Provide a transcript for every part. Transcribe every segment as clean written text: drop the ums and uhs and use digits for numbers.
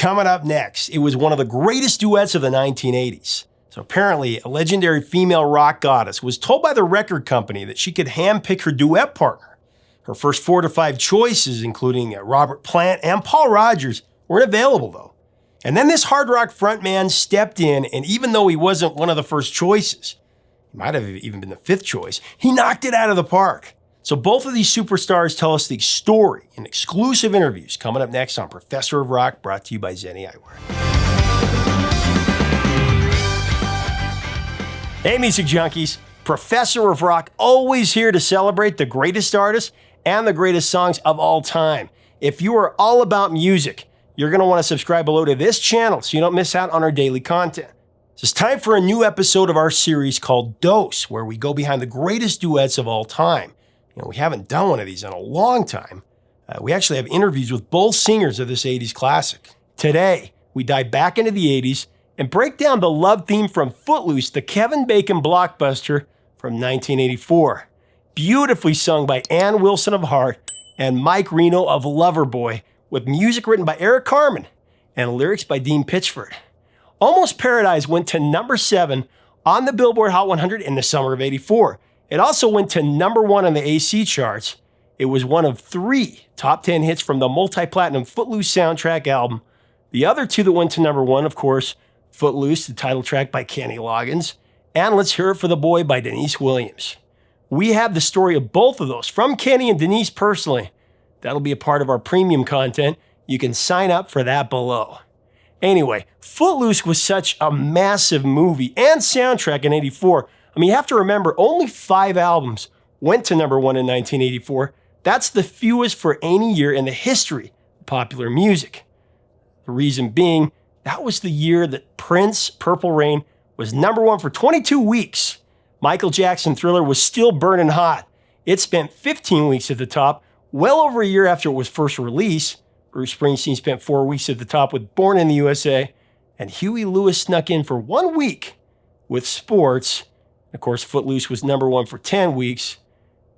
coming up next. It was one of the greatest duets of the 1980s. So apparently, a legendary female rock goddess was told by the record company that she could handpick her duet partner. Her first 4 to 5 choices, including Robert Plant and Paul Rodgers, weren't available though. And then this hard rock frontman stepped in, and even though he wasn't one of the first choices, he might have even been the 5th choice, he knocked it out of the park. So both of these superstars tell us the story in exclusive interviews coming up next on Professor of Rock, brought to you by Zenni Eyewear. Hey music junkies, Professor of Rock always here to celebrate the greatest artists and the greatest songs of all time. If you are all about music, you're going to want to subscribe below to this channel so you don't miss out on our daily content. So it's time for a new episode of our series called Dose, where we go behind the greatest duets of all time. We haven't done one of these in a long time. We actually have interviews with both singers of this 80s classic. Today, we dive back into the 80s and break down the love theme from Footloose, the Kevin Bacon blockbuster from 1984. Beautifully sung by Ann Wilson of Heart and Mike Reno of Loverboy, with music written by Eric Carmen and lyrics by Dean Pitchford. Almost Paradise went to number 7 on the Billboard Hot 100 in the summer of '84. It also went to number 1 on the AC charts. It was one of 3 top 10 hits from the multi-platinum Footloose soundtrack album. The other 2 that went to number 1, of course, Footloose, the title track by Kenny Loggins, and Let's Hear It for the Boy by Denise Williams. We have the story of both of those from Kenny and Denise personally. That'll be a part of our premium content. You can sign up for that below. Anyway, Footloose was such a massive movie and soundtrack in '84. You have to remember, only 5 albums went to number 1 in 1984. That's the fewest for any year in the history of popular music. The reason being, that was the year that Prince, Purple Rain, was number 1 for 22 weeks. Michael Jackson, Thriller was still burning hot. It spent 15 weeks at the top, well over a year after it was first released. Bruce Springsteen spent 4 weeks at the top with Born in the USA, and Huey Lewis snuck in for 1 week with Sports. Of course, Footloose was number 1 for 10 weeks.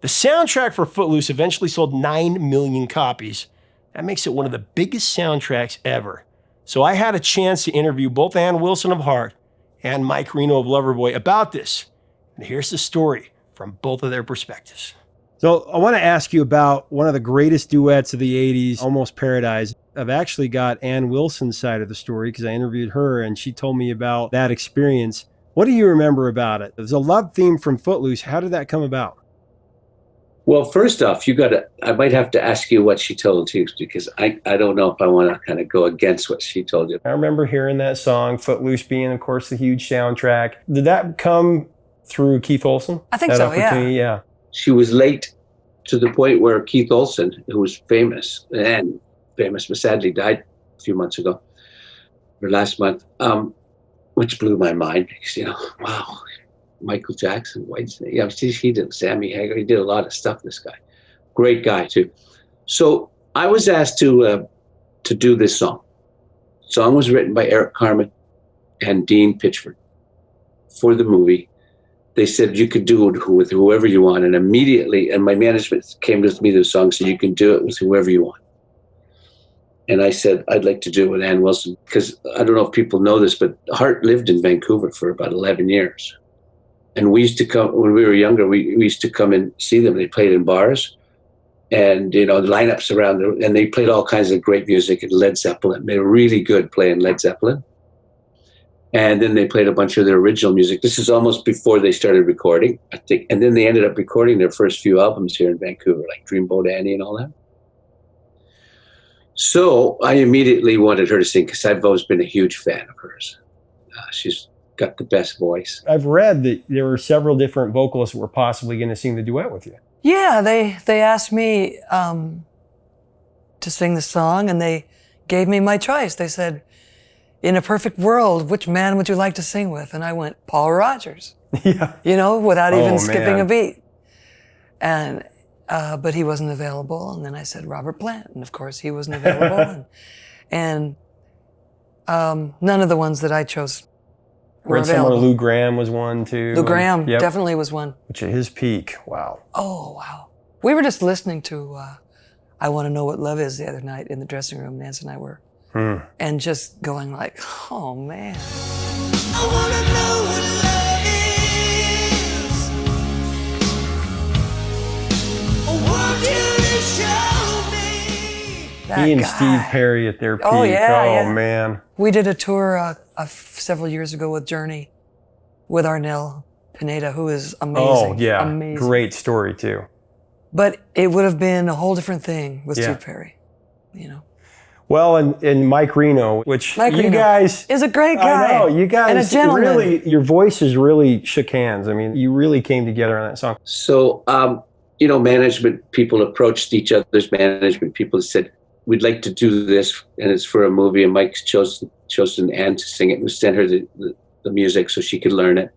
The soundtrack for Footloose eventually sold 9 million copies. That makes it one of the biggest soundtracks ever. So I had a chance to interview both Ann Wilson of Heart and Mike Reno of Loverboy about this. And here's the story from both of their perspectives. So I want to ask you about one of the greatest duets of the 80s, Almost Paradise. I've actually got Ann Wilson's side of the story because I interviewed her and she told me about that experience. What do you remember about it? There's a love theme from Footloose. How did that come about? Well, first off, I might have to ask you what she told you, because I don't know if I want to kind of go against what she told you. I remember hearing that song, Footloose being, of course, the huge soundtrack. Did that come through Keith Olsen? I think so, yeah. She was late to the point where Keith Olsen, who was famous, but sadly died a few months ago, or last month, which blew my mind because, wow, Michael Jackson, Whitesnake, he did Sammy Hagar, he did a lot of stuff, this guy. Great guy, too. So I was asked to do this song. The song was written by Eric Carmen and Dean Pitchford for the movie. They said you could do it with whoever you want. And immediately, and my management came with me to the song, so you can do it with whoever you want. And I said, I'd like to do it with Ann Wilson, because I don't know if people know this, but Hart lived in Vancouver for about 11 years. And we used to come, when we were younger, we used to come and see them. They played in bars and, lineups around there. And they played all kinds of great music and Led Zeppelin. They were really good playing Led Zeppelin. And then they played a bunch of their original music. This is almost before they started recording, I think. And then they ended up recording their first few albums here in Vancouver, like Dreamboat Annie and all that. So I immediately wanted her to sing because I've always been a huge fan of hers. She's got the best voice. I've read that there were several different vocalists who were possibly going to sing the duet with you. Yeah, they asked me to sing the song, and they gave me my choice. They said, in a perfect world, which man would you like to sing with? And I went, Paul Rodgers. Yeah. Without even skipping man. a beat. And but he wasn't available. And then I said Robert Plant, and of course he wasn't available. and none of the ones that I chose were available. Somewhere Lou Gramm was one too. Lou Gramm definitely was one. Which at his peak, wow. Oh, wow. We were just listening to I Want to Know What Love Is the other night in the dressing room, Nancy and I were. and just going like, oh man. I wanna know what love is. Won't you show me? That He and guy. Steve Perry at their peak. Oh, yeah, Oh, yeah. man. We did a tour several years ago with Journey, with Arnel Pineda, who is amazing. Oh, yeah. Amazing. Great story, too. But it would have been a whole different thing with Yeah. Steve Perry, you know. Well, and Mike Reno, which Mike you Reno guys... is a great guy. I know, you guys and a gentleman. really, your voices really shook hands. I mean, you really came together on that song. So, you know, management people approached each other's management people and said, we'd like to do this, and it's for a movie, and Mike's chosen Anne to sing it, and we sent her the music so she could learn it.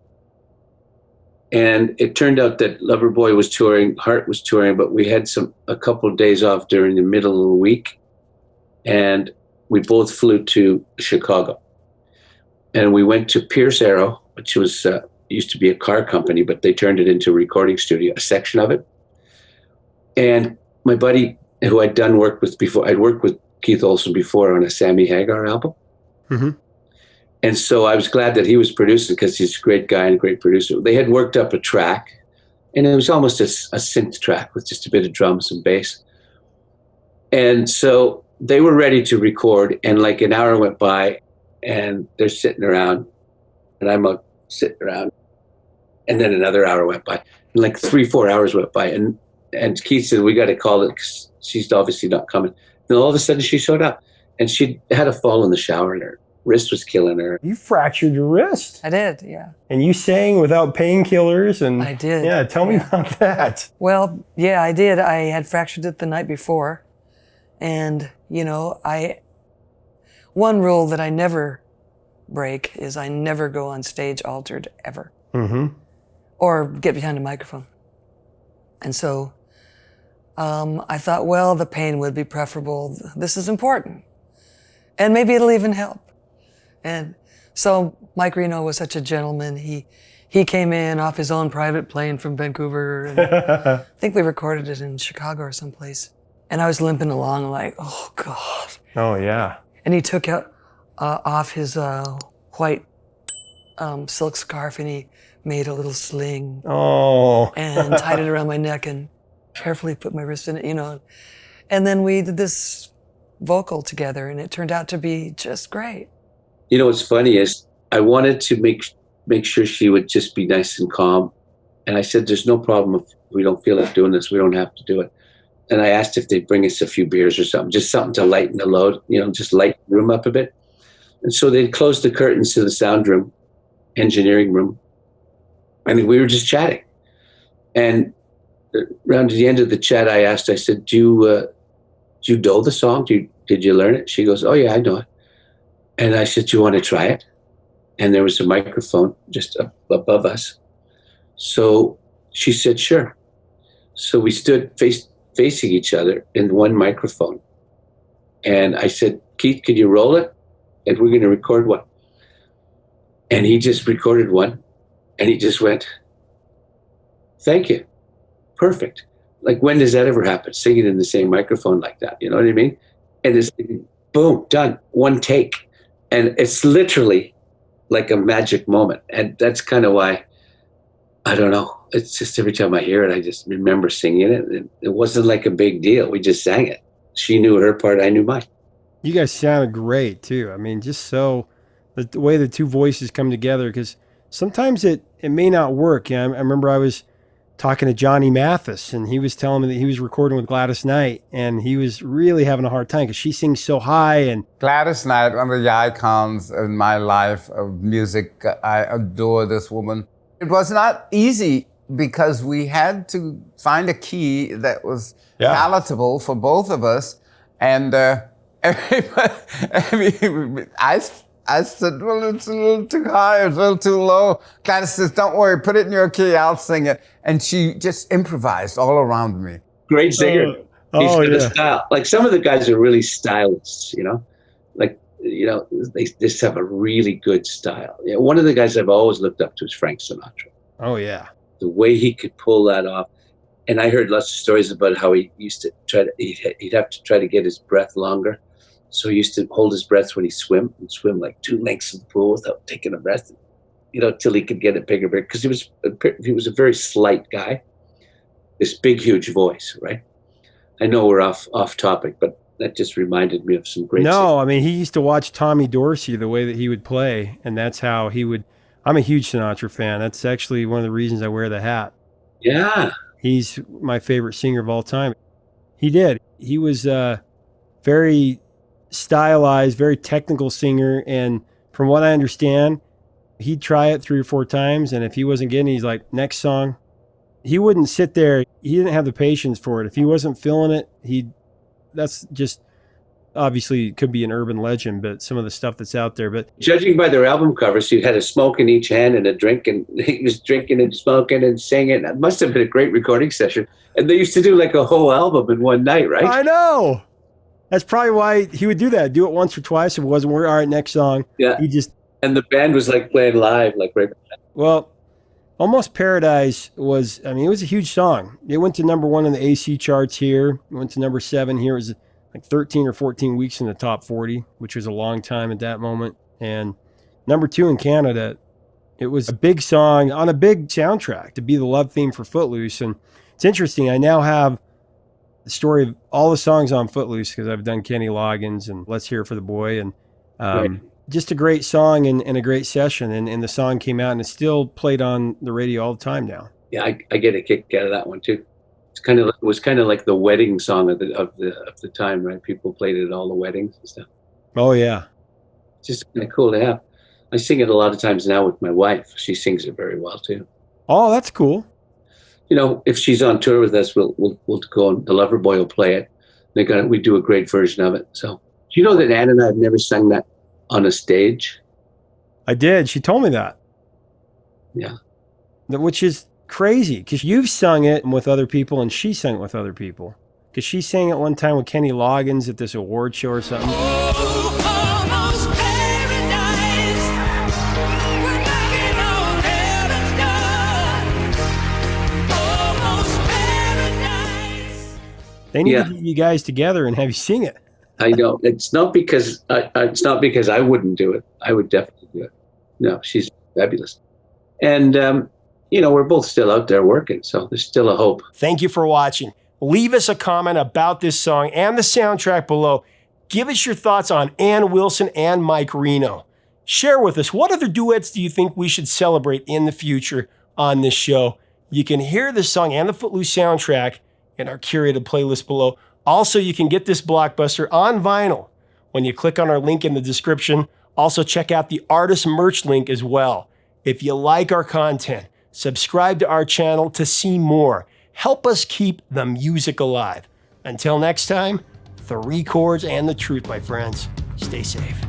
And it turned out that Loverboy was touring, Heart was touring, but we had a couple of days off during the middle of the week, and we both flew to Chicago. And we went to Pierce Arrow, which was used to be a car company, but they turned it into a recording studio, a section of it. And my buddy, who I'd done work with before, I'd worked with Keith Olsen before on a Sammy Hagar album. Mm-hmm. And so I was glad that he was producing because he's a great guy and a great producer. They had worked up a track, and it was almost a synth track with just a bit of drums and bass. And so they were ready to record, and like an hour went by, and they're sitting around, and I'm sitting around, and then another hour went by, and like 3-4 hours went by, and Keith said, we got to call it because she's obviously not coming. And all of a sudden she showed up, and she had a fall in the shower, and her wrist was killing her. You fractured your wrist. I did, yeah. And you sang without painkillers. And I did. Yeah, tell me about that. Well, yeah, I did. I had fractured it the night before. And, you know, one rule that I never break is I never go on stage altered, ever. Mm-hmm. Or get behind a microphone. And so I thought, well, the pain would be preferable. This is important. And maybe it'll even help. And so Mike Reno was such a gentleman. He came in off his own private plane from Vancouver. And I think we recorded it in Chicago or someplace. And I was limping along like, oh, God. Oh, yeah. And he took off his white silk scarf and he made a little sling. Oh. And tied it around my neck and carefully put my wrist in it, you know. And then we did this vocal together, and it turned out to be just great. You know, what's funny is I wanted to make sure she would just be nice and calm. And I said, there's no problem if we don't feel like doing this. We don't have to do it. And I asked if they'd bring us a few beers or something, just something to lighten the load, you know, just lighten the room up a bit. And so they closed the curtains to the sound room, engineering room. And we were just chatting. And around the end of the chat, I said, do you know the song? Did you learn it? She goes, oh, yeah, I know it. And I said, do you want to try it? And there was a microphone just above us. So she said, sure. So we stood facing each other in one microphone. And I said, Keith, could you roll it? And we're going to record one. And he just recorded one. And he just went, thank you. Perfect. Like, when does that ever happen? Singing in the same microphone like that. You know what I mean? And it's boom, done. One take. And it's literally like a magic moment. And that's kind of why, I don't know. It's just every time I hear it, I just remember singing it. And it wasn't like a big deal. We just sang it. She knew her part. I knew mine. You guys sounded great, too. I mean, just so the way the two voices come together, because sometimes it may not work. I remember I was talking to Johnny Mathis, and he was telling me that he was recording with Gladys Knight, and he was really having a hard time because she sings so high. And Gladys Knight, one of the icons in my life of music. I adore this woman. It was not easy because we had to find a key that was palatable for both of us. And I said, well, it's a little too high, it's a little too low. Gladys says, don't worry, put it in your key, I'll sing it. And she just improvised all around me. Great singer. He's got a style. Like, some of the guys are really stylists, you know? Like, you know, they just have a really good style. You know, one of the guys I've always looked up to is Frank Sinatra. Oh, yeah. The way he could pull that off. And I heard lots of stories about how he used to he'd have to try to get his breath longer. So he used to hold his breath when he swim like 2 lengths of the pool without taking a breath, till he could get it bigger, because he was a very slight guy. This big, huge voice, right? I know we're off topic, but that just reminded me of some great. No, I mean, he used to watch Tommy Dorsey, the way that he would play, and that's how he would. I'm a huge Sinatra fan. That's actually one of the reasons I wear the hat. Yeah. He's my favorite singer of all time. He did. He was very stylized, very technical singer, and from what I understand, he'd try it 3 or 4 times, and if he wasn't getting it, he's like, next song. He wouldn't sit there. He didn't have the patience for it. If he wasn't feeling it, that's just, obviously could be an urban legend, but some of the stuff that's out there. But judging by their album covers, he had a smoke in each hand and a drink, and he was drinking and smoking and singing. It must have been a great recording session. And they used to do like a whole album in one night, right? I know. That's probably why he would do that. Do it once or twice. If it wasn't working, all right, next song. Yeah. And the band was like playing live, like right. Well, Almost Paradise was, it was a huge song. It went to #1 in the AC charts here. It went to #7 here. It was like 13 or 14 weeks in the top 40, which was a long time at that moment. And #2 in Canada. It was a big song on a big soundtrack to be the love theme for Footloose. And it's interesting. I now have the story of all the songs on Footloose because I've done Kenny Loggins and Let's Hear It for the Boy. And Right. just a great song and a great session. And the song came out and it's still played on the radio all the time now. Yeah, I get a kick out of that one too. It was kind of like the wedding song of the time, right? People played it at all the weddings and stuff. Oh, yeah. Just kind of cool to have. I sing it a lot of times now with my wife. She sings it very well too. Oh, that's cool. If she's on tour with us, we'll go and the Loverboy will play it. We do a great version of it. So, do you know that Ann and I have never sung that on a stage? I did. She told me that. Yeah. Which is crazy because you've sung it with other people and she sang it with other people. Because she sang it one time with Kenny Loggins at this award show or something. Almost paradise. We're knocking on heaven's door. Almost paradise. They need to get you guys together and have you sing it. I know. It's not because I wouldn't do it. I would definitely do it. No, she's fabulous. And we're both still out there working, so there's still a hope. Thank you for watching. Leave us a comment about this song and the soundtrack below. Give us your thoughts on Ann Wilson and Mike Reno. Share with us, what other duets do you think we should celebrate in the future on this show? You can hear this song and the Footloose soundtrack in our curated playlist below. Also, you can get this blockbuster on vinyl when you click on our link in the description. Also, check out the artist merch link as well. If you like our content, subscribe to our channel to see more. Help us keep the music alive. Until next time, 3 chords and the truth, my friends. Stay safe.